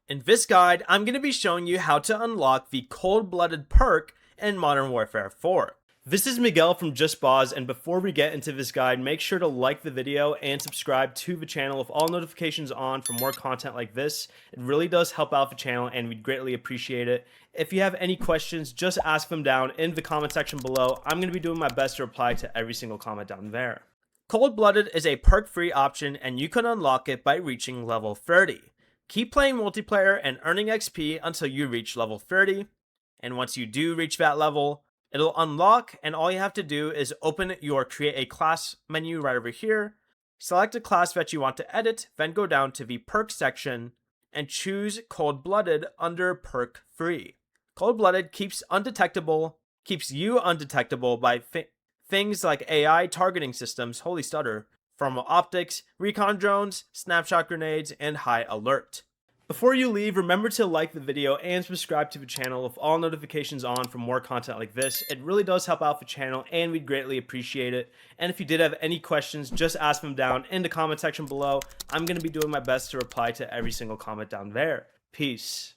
In this guide, I'm going to be showing you how to unlock the Cold Blooded perk in Modern Warfare 4. This is Miguel from Just Boz, and before we get into this guide, make sure to like the video and subscribe to the channel with all notifications on for more content like this. It really does help out the channel and we'd greatly appreciate it. If you have any questions, just ask them down in the comment section below. I'm going to be doing my best to reply to every single comment down there. Cold Blooded is a perk-free option and you can unlock it by reaching level 30. Keep playing multiplayer and earning XP until you reach level 30, and once you do reach that level, it'll unlock, and all you have to do is open your Create a Class menu right over here, select a class that you want to edit, then go down to the perk section and choose Cold Blooded under Perk Free. Cold Blooded keeps you undetectable by things like AI targeting systems, holy stutter, thermal optics, recon drones, snapshot grenades, and high alert. Before you leave, remember to like the video and subscribe to the channel with all notifications on for more content like this. It really does help out the channel and we'd greatly appreciate it. And if you did have any questions, just ask them down in the comment section below. I'm going to be doing my best to reply to every single comment down there. Peace.